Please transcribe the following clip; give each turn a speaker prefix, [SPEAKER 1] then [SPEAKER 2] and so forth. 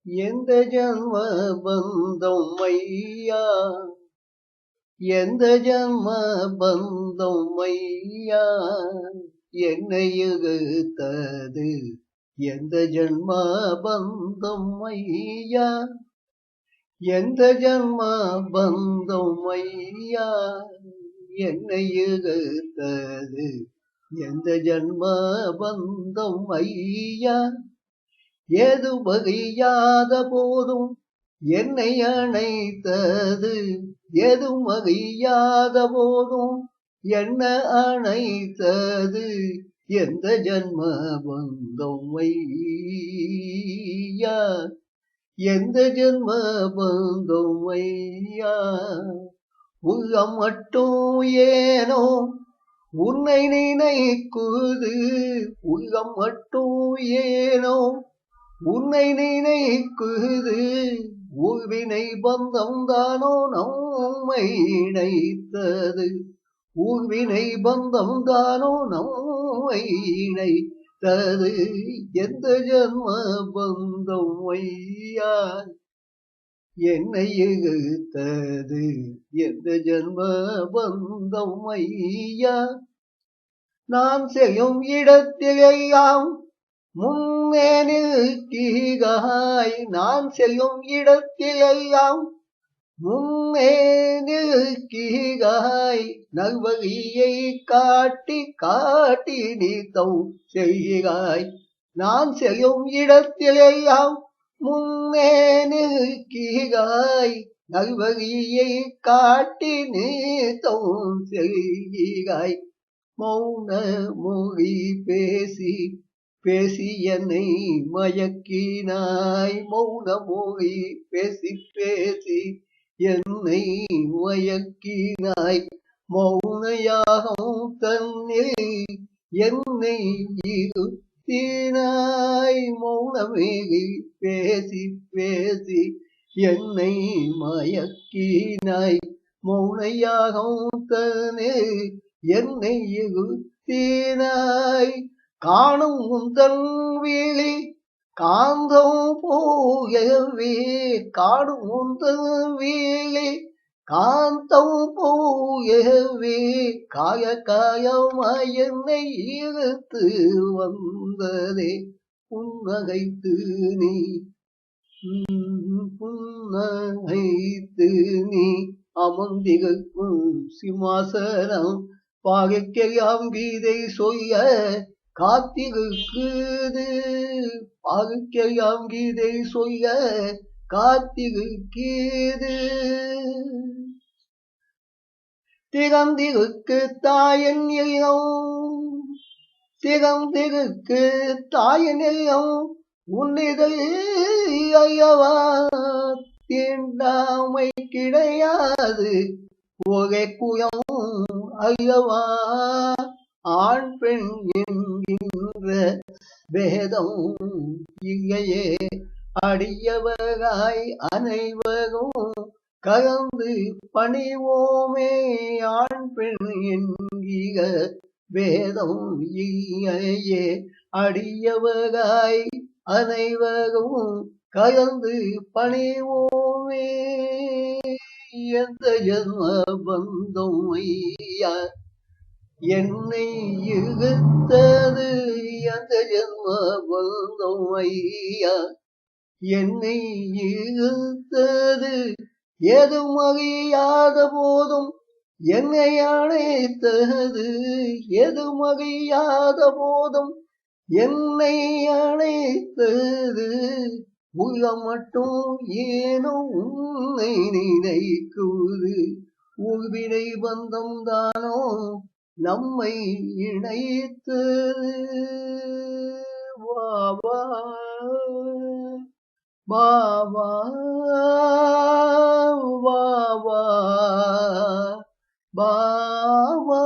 [SPEAKER 1] எந்த ஜன்ம பந்தம் ஐயா, எந்த ஜன்ம பந்தம் ஐயா, என்னை இழுத்தது எந்த ஜன்ம பந்தம் ஐயா, எந்த ஜன்ம பந்தம் ஐயா, என்னை இழுத்தது எந்த ஜன்ம பந்தம் ஐயா, ஏது வகையாத போதும் என்னை அணைத்தது, ஏது வகையாத போதும் என்ன அணைத்தது எந்த ஜன்ம பந்தம் ஐயா, எந்த ஜன்ம பந்தம் ஐயா, உள்ளம் மட்டும் ஏனோ உன்னை நினைக்குது, உள்ளம் மட்டும் ஏனோ உன்னை நினைக்குது, ஊழ்வினை பந்தம் தானோ நம்மை இணைத்தது, ஊழ்வினை பந்தம் தானோ நம்மை இணைத்தது எந்த ஜன்ம பந்தம் ஐயா, என்னை இழுத்தது எந்த ஜன்ம பந்தம் ஐயா, நான் செய்யும் இடத்திலேயாம் முன்னே நிற்கிறாய், நான் செய்யும் இடத்திலேயாம் முன்னே நிற்கிறாய், நல்வழியை காட்டி காட்டி நீத்தம் செய்கிறாய், நான் செய்யும் இடத்திலேயாம் முன்னே நிற்கிறாய், நல்வழியை காட்டி நீத்தம் செய்கிறாய், மௌன மொழி பேசி பேசி என்னை மயக்கினாய், மௌன மொழி பேசி பேசி என்னை மயக்கினாய், மௌனயாகம் தன்னில் என்னை இருத்தினாய், மௌனமேகி பேசி பேசி என்னை மயக்கினாய், மௌனயாகம் தன்னில் என்னை இருத்தினாய், காணும் உந்தன் விழி காந்தம் போயவே, காணும் உந்தன் விழி காந்தம் போயவே, காய காயமாய் என்னை இழுத்து வந்ததே, புன்னகைத்து நீ புன்னகைத்து நீ அமர்ந்திருக்கும் சிம்மாசனம் பாகைக்கெல்லாம் கீதை சொல்ல காத்திருக்குது, பாகைக்கெல்லாம் கீதை சொல்ல காத்திருக்குது, திறந்திருக்கு தாயன் இல்லம், திறந்திருக்கு தாயன் இல்லம், உன்னிதழ் ஐயவா தீண்டாமை கிடையாது, ஒரே குலம் ஐயவா, ஆண் பெண் என்கின்ற வேதம் இல்லையே, அடியவராய் அனைவரும் கலந்து பணிவோமே, ஆண் பெண் என்கிற வேதம் இல்லையே, அடியவராய் அனைவரும் கலந்து பணிவோமே, எந்த ஜன்ம பந்தம் ஐயா, என்னை இழுத்தது எந்த ஜன்ம பந்தம் ஐயா, என்னை இழுத்தது ஏதும் அறியாத போதும் என்னை அணைத்தது, ஏதும் அறியாத போதும் என்னை அணைத்தது, உள்ளம் மட்டும் ஏனோ உன்னை நினைக்குது, ஊழ்வினை பந்தம் தானோ நம்மை இணைத்தது, பாபா பாபா பாபா பாபா